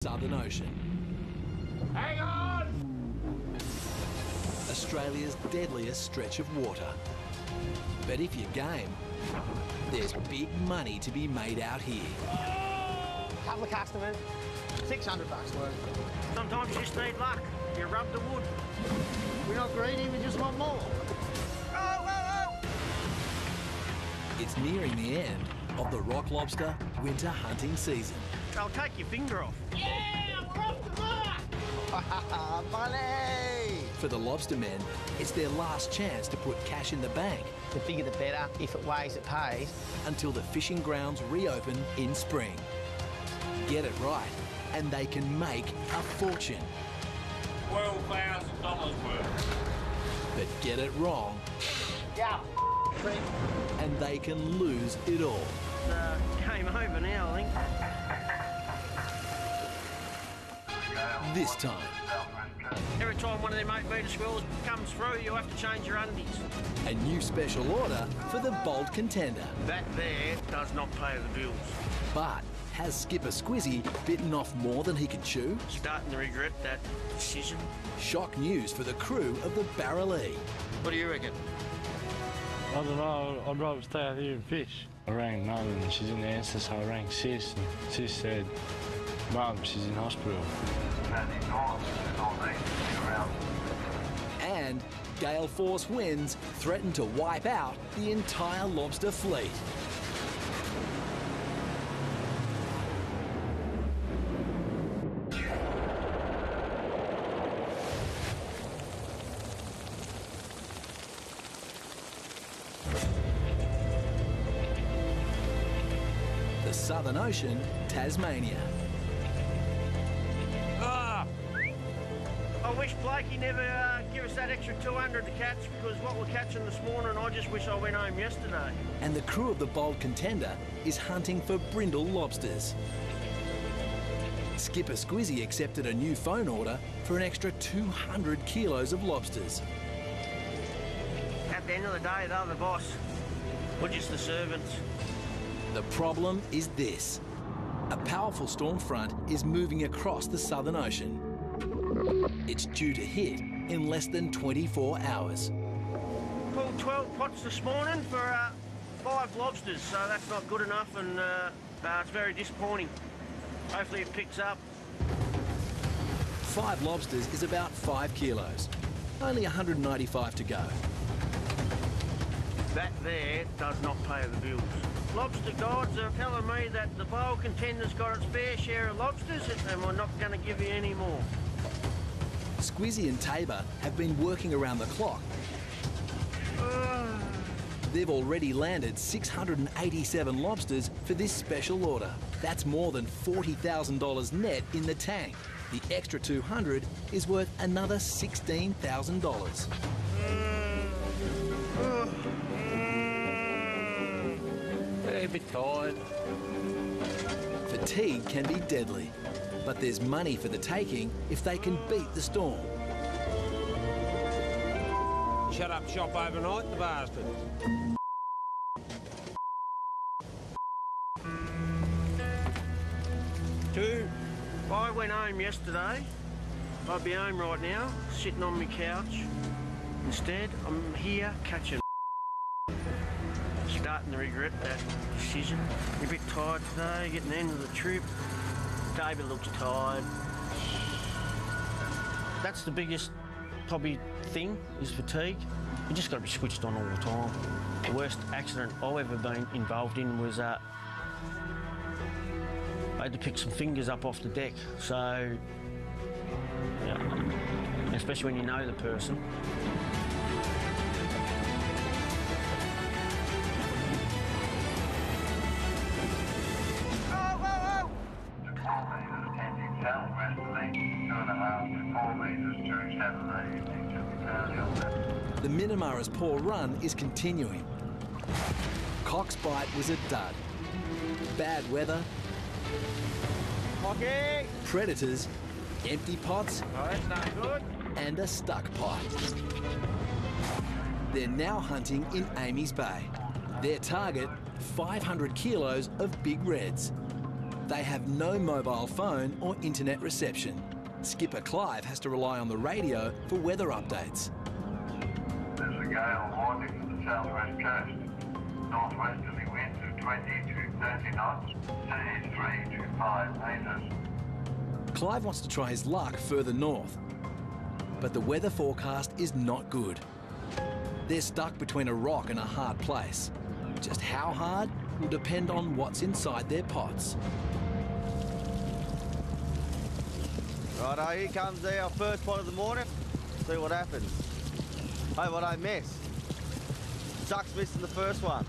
Southern Ocean. Hang on! Australia's deadliest stretch of water. But if you're game, there's big money to be made out here. Couple of customers, $600 worth. Sometimes you just need luck. You rub the wood. We're not greedy, we just want more. It's nearing the end of the rock lobster winter hunting season. I'll take your finger off. Yeah, we're off the mark! Money! For the lobster men, it's their last chance to put cash in the bank The bigger the better. If it weighs, it pays. until the fishing grounds reopen in spring. Get it right, and they can make a fortune. $12,000 worth. But get it wrong, Yeah. and they can lose it all. Game over now, I think. This time, Every time one of them 8 metre swells comes through, you have to change your undies. a new special order for the bold contender. That there does not pay the bills. But has skipper Skwizy bitten off more than he can chew? Starting to regret that decision. Shock news for the crew of the Barralee. What do you reckon? I don't know, I'd rather stay out here and fish. I rang Mum and she didn't answer, so I rang Sis, and Sis said, Mum, she's in hospital. And gale force winds threaten to wipe out the entire lobster fleet. The Southern Ocean, Tasmania. I wish Blakey never give us that extra 200 to catch, because what we're catching this morning, I just wish I went home yesterday. And the crew of the bold contender is hunting for Brindle lobsters. Skipper Skwizy accepted a new phone order for an extra 200 kilos of lobsters. At the end of the day, they're the boss. We're just the servants. The problem is this. A powerful storm front is moving across the Southern Ocean. It's due to hit in less than 24 hours. Pulled 12 pots this morning for 5 lobsters, so that's not good enough, and it's very disappointing. Hopefully it picks up. 5 lobsters is about 5 kilos. Only 195 to go. That there does not pay the bills. Lobster guides are telling me that the bowl contender's got its fair share of lobsters, and we're not going to give you any more. Skwizy and Tabor have been working around the clock. They've already landed 687 lobsters for this special order. That's more than $40,000 net in the tank. The extra 200 is worth another $16,000. A bit tired. Fatigue can be deadly, but there's money for the taking if they can beat the storm. Shut up shop overnight, the bastard. If I went home yesterday, I'd be home right now, sitting on my couch. Instead, I'm here catching. Starting to regret that decision. A bit tired today, getting the end of the trip. David looks tired. That's the biggest, probably, thing, is fatigue. You just got to be switched on all the time. The worst accident I've ever been involved in was I had to pick some fingers up off the deck. So, yeah, especially when you know the person. The Minamara's poor run is continuing. Cock's bite was a dud. Bad weather, Okay. predators, empty pots, Oh, that's not good. and a stuck pot. They're now hunting in Amy's Bay. Their target, 500 kilos of big reds. They have no mobile phone or internet reception. Skipper Clive has to rely on the radio for weather updates. There's a gale winding to the southwest coast. Northwesterly winds of 20 to 30 knots. Seas 3 to 5 metres. Clive wants to try his luck further north, but the weather forecast is not good. They're stuck between a rock and a hard place. Just how hard will depend on what's inside their pots. Righto, here comes our first pot of the morning. See what happens. Hope I don't miss. Sucks missing the first one.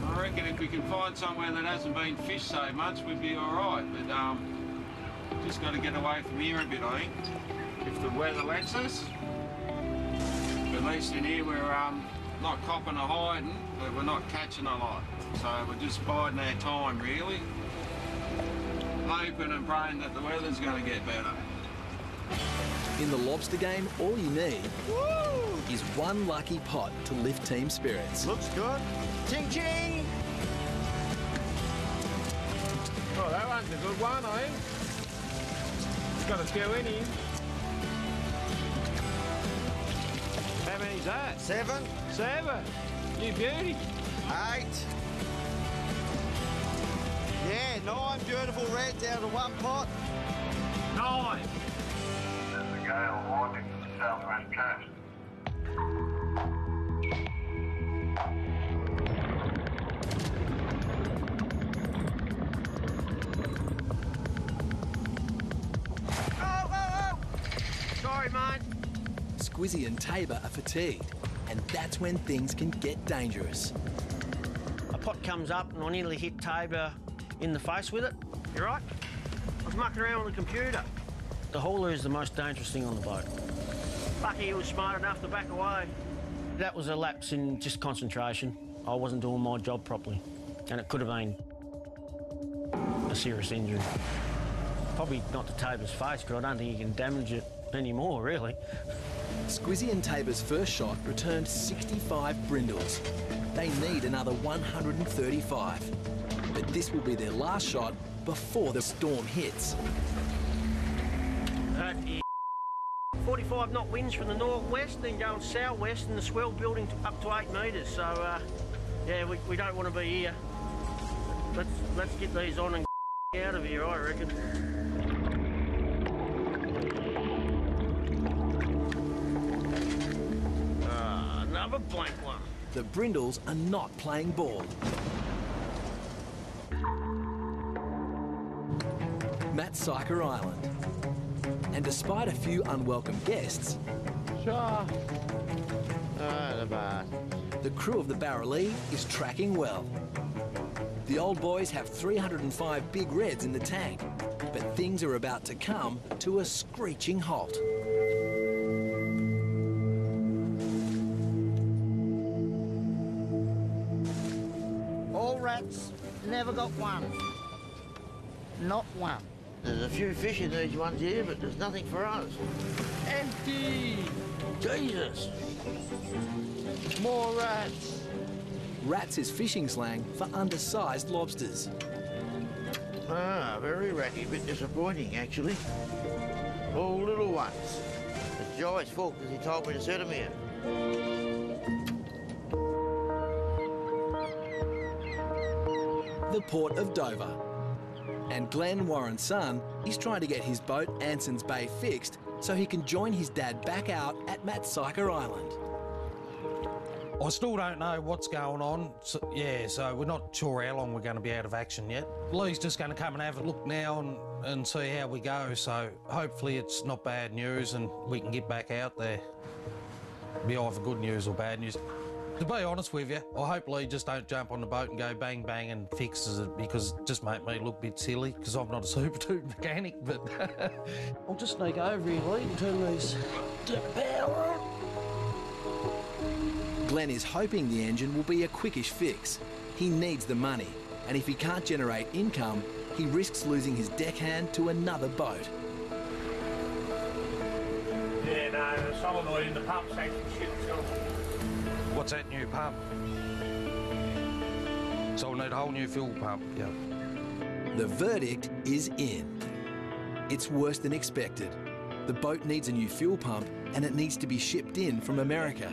I reckon if we can find somewhere that hasn't been fished so much, we'd be all right. But just got to get away from here a bit, I think. If the weather lets us. At least in here we're not copping or hiding, but we're not catching a lot. So we're just biding our time, really. Hoping and praying that the weather's going to get better. In the lobster game, all you need is one lucky pot to lift team spirits. Looks good. Ching ching! Well, that one's a good one, I think. It's got a few in him. How many's that? 7. 7. You beauty. 8. Yeah, 9 beautiful reds out of one pot. 9. There's a gale winding to the southwest coast. Oh! Sorry, mate. Squizzy and Tabor are fatigued, and that's when things can get dangerous. A pot comes up and I nearly hit Tabor in the face with it. You right? I was mucking around on the computer. The hauler is the most dangerous thing on the boat. Lucky he was smart enough to back away. That was a lapse in just concentration. I wasn't doing my job properly, and it could have been a serious injury. Probably not to Tabor's face, but I don't think you can damage it anymore, really. Squizzy and Tabor's first shot returned 65 brindles. They need another 135. But this will be their last shot before the storm hits. That is 45 knot winds from the northwest, then going southwest, and the swell building up to 8 metres. So, yeah, we don't want to be here. Let's get these on and out of here, I reckon. Another blank one. The brindles are not playing ball. Syker Island. And despite a few unwelcome guests, the crew of the Barralee is tracking well. The old boys have 305 big reds in the tank, but things are about to come to a screeching halt. All rats, never got one. Not one. There's a few fish in these ones here, but there's nothing for us. Empty! Jesus! More rats. Rats is fishing slang for undersized lobsters. Ah, very ratty. Bit disappointing, actually. All little ones. It's Joey's fault because he told me to set them here. The port of Dover. And Glenn, Warren's son, is trying to get his boat Anson's Bay fixed so he can join his dad back out at Syker Island. I still don't know what's going on. So we're not sure how long we're going to be out of action yet. Lee's just going to come and have a look now and see how we go, so hopefully it's not bad news and we can get back out there. Be either good news or bad news. To be honest with you, I hope Lee just don't jump on the boat and go bang bang and fixes it, because it just make me look a bit silly, because I'm not a super duper mechanic, but I'll just sneak over here, Lee, and turn these to power on. Glenn is hoping the engine will be a quickish fix. He needs the money, and if he can't generate income, he risks losing his deckhand to another boat. Yeah, no, the solenoid in the pump's actually shit itself. what's that new pump? So we'll need a whole new fuel pump, yeah. The verdict is in. It's worse than expected. The boat needs a new fuel pump and it needs to be shipped in from America.